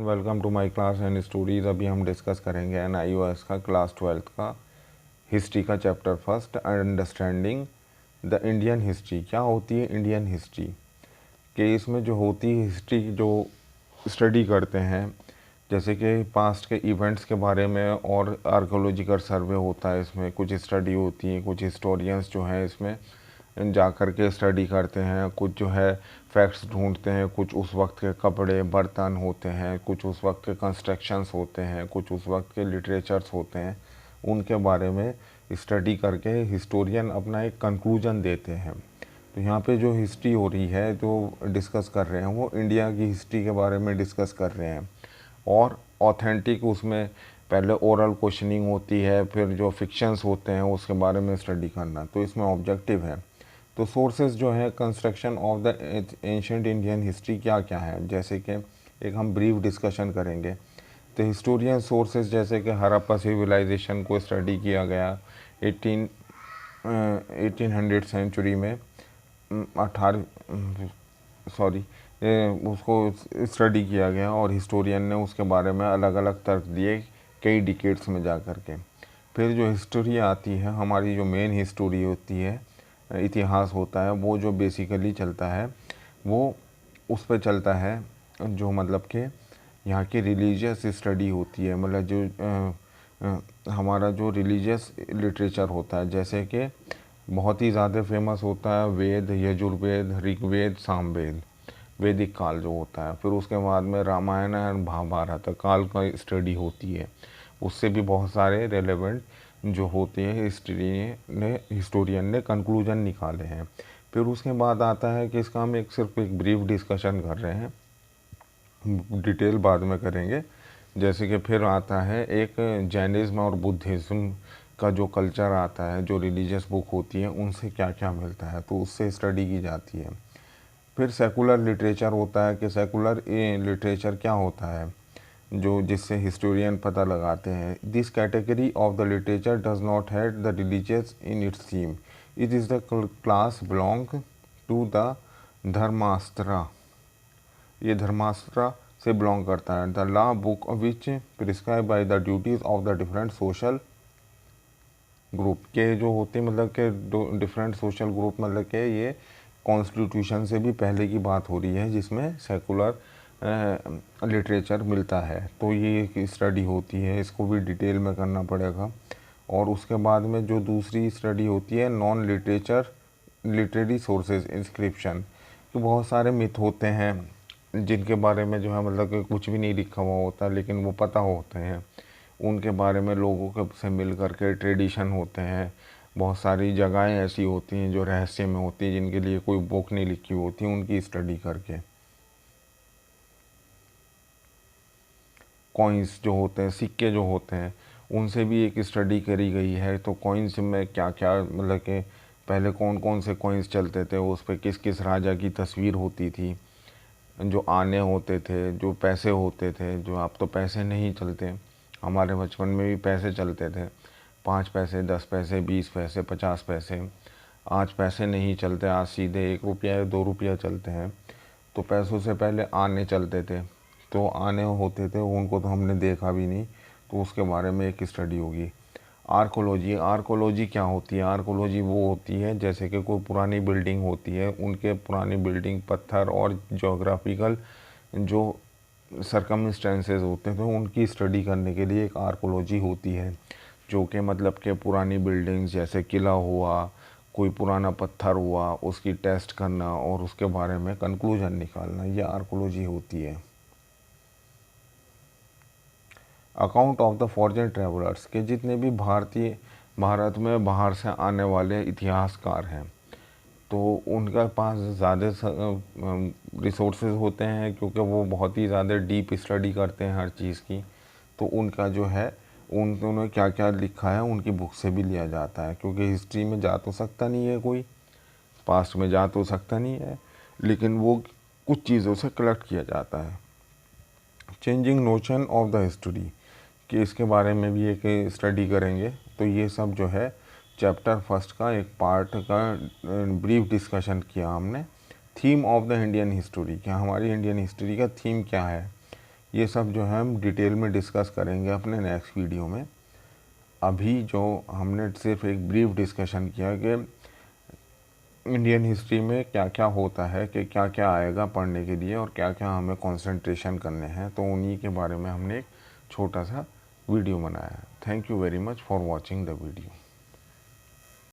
Welcome to my class and stories. अभी हम discuss करेंगे NIOS का क्लास 12th का हिस्ट्री का chapter first, understanding the Indian history. क्या होती है इंडियन हिस्ट्री? कि इसमें जो होती है हिस्ट्री जो स्टडी करते हैं, जैसे कि पास्ट के इवेंट्स के बारे में, और आर्कोलॉजिकल सर्वे होता है, इसमें कुछ स्टडी होती है, कुछ हिस्टोरियंस जो हैं इसमें जा कर के स्टडी करते हैं, कुछ जो है फैक्ट्स ढूंढते हैं, कुछ उस वक्त के कपड़े बर्तन होते हैं, कुछ उस वक्त के कंस्ट्रक्शंस होते हैं, कुछ उस वक्त के लिटरेचर्स होते हैं, उनके बारे में स्टडी करके हिस्टोरियन अपना एक कंक्लूजन देते हैं। तो यहाँ पे जो हिस्ट्री हो रही है, जो डिस्कस कर रहे हैं, वो इंडिया की हिस्ट्री के बारे में डिस्कस कर रहे हैं। और ऑथेंटिक उसमें पहले ओरल क्वेश्चनिंग होती है, फिर जो फिक्शंस होते हैं उसके बारे में स्टडी करना, तो इसमें ऑब्जेक्टिव है। तो सोर्सेज जो है construction of the ancient Indian history क्या क्या है, जैसे कि एक हम ब्रीफ डिस्कशन करेंगे। तो हिस्टोरियन सोर्सेज जैसे कि हड़प्पा सिविलाइजेशन को स्टडी किया गया 1800 सेंचुरी में, 18 सॉरी उसको स्टडी किया गया, और हिस्टोरियन ने उसके बारे में अलग अलग तर्क दिए कई डिकेड्स में जा कर के। फिर जो हिस्ट्री आती है, हमारी जो मेन हिस्टोरी होती है, इतिहास होता है, वो जो बेसिकली चलता है वो उस पर चलता है जो मतलब कि यहाँ की रिलीजियस स्टडी होती है, मतलब जो हमारा जो रिलीजियस लिटरेचर होता है, जैसे कि बहुत ही ज़्यादा फेमस होता है वेद, यजुर्वेद, ऋग्वेद, सामवेद, वैदिक काल जो होता है। फिर उसके बाद में रामायण और महाभारत काल का स्टडी होती है, उससे भी बहुत सारे रेलेवेंट जो होते हैं हिस्टोरियन ने कंक्लूजन निकाले हैं। फिर उसके बाद आता है कि इसका हम सिर्फ एक ब्रीफ डिस्कशन कर रहे हैं, डिटेल बाद में करेंगे। जैसे कि फिर आता है एक जैनिज़्म और बुद्धिज़्म का जो कल्चर आता है, जो रिलीजियस बुक होती है उनसे क्या क्या मिलता है, तो उससे स्टडी की जाती है। फिर सेकुलर लिटरेचर होता है कि सेकुलर लिटरेचर क्या होता है, जो जिससे हिस्टोरियन पता लगाते हैं। This category of the literature does not have the religious in its theme, it is the class belong to the Dharmashastra. ये धर्मास्त्रा से बिलोंग करता है। The law book which prescribe by the duties of the different social group के जो होते हैं, मतलब के डिफरेंट सोशल ग्रुप, मतलब के ये कॉन्स्टिट्यूशन से भी पहले की बात हो रही है, जिसमें सेकुलर लिटरेचर मिलता है। तो ये एक स्टडी होती है, इसको भी डिटेल में करना पड़ेगा। और उसके बाद में जो दूसरी स्टडी होती है नॉन लिटरेरी सोर्सेज इंस्क्रिप्शन, तो बहुत सारे मिथ होते हैं जिनके बारे में जो है मतलब कि कुछ भी नहीं लिखा हुआ होता, लेकिन वो पता होते हैं, उनके बारे में लोगों के से मिल कर के ट्रेडिशन होते हैं। बहुत सारी जगहें ऐसी होती हैं जो रहस्य में होती हैं, जिनके लिए कोई बुक नहीं लिखी होती, उनकी स्टडी करके। कॉइन्स जो होते हैं, सिक्के जो होते हैं, उनसे भी एक स्टडी करी गई है। तो कॉइन्स में क्या क्या, मतलब कि पहले कौन कौन से कॉइन्स चलते थे, उस पर किस किस राजा की तस्वीर होती थी, जो आने होते थे, जो पैसे होते थे, जो अब तो पैसे नहीं चलते, हमारे बचपन में भी पैसे चलते थे, 5 पैसे, 10 पैसे, 20 पैसे, 50 पैसे। आज पैसे नहीं चलते, आज सीधे 1 रुपया या 2 रुपया चलते हैं। तो पैसों से पहले आने चलते थे, तो आने होते थे, उनको तो हमने देखा भी नहीं, तो उसके बारे में एक स्टडी होगी। आर्कोलॉजी क्या होती है? आर्कोलॉजी वो होती है जैसे कि कोई पुरानी बिल्डिंग होती है, उनके पुरानी बिल्डिंग पत्थर और जोग्राफिकल जो सरकमस्टेंसेस होते हैं, तो उनकी स्टडी करने के लिए एक आर्कोलॉजी होती है, जो कि मतलब कि पुरानी बिल्डिंग्स जैसे किला हुआ, कोई पुराना पत्थर हुआ, उसकी टेस्ट करना और उसके बारे में कंक्लूजन निकालना, ये आर्कोलॉजी होती है। Account of the foreign travellers के जितने भी भारत में बाहर से आने वाले इतिहासकार हैं, तो उनका पास ज़्यादा रिसोर्सेज होते हैं, क्योंकि वो बहुत ही ज़्यादा डीप स्टडी करते हैं हर चीज़ की। तो उनका जो है, उन्होंने क्या क्या लिखा है उनकी बुक से भी लिया जाता है, क्योंकि हिस्ट्री में जा तो सकता नहीं है कोई, पास्ट में जा तो सकता नहीं है, लेकिन वो कुछ चीज़ों से कलेक्ट किया जाता है। Changing notion of the history, कि इसके बारे में भी एक स्टडी करेंगे। तो ये सब जो है चैप्टर फर्स्ट का एक पार्ट का ब्रीफ डिस्कशन किया हमने। Theme of the Indian history, क्या हमारी इंडियन हिस्ट्री का थीम क्या है, ये सब जो है हम डिटेल में डिस्कस करेंगे अपने नेक्स्ट वीडियो में। अभी जो हमने सिर्फ एक ब्रीफ डिस्कशन किया कि इंडियन हिस्ट्री में क्या क्या होता है, कि क्या क्या आएगा पढ़ने के लिए और क्या क्या हमें कंसंट्रेशन करने हैं, तो उन्हीं के बारे में हमने एक छोटा सा वीडियो बनाया है। Thank you very much for watching the video.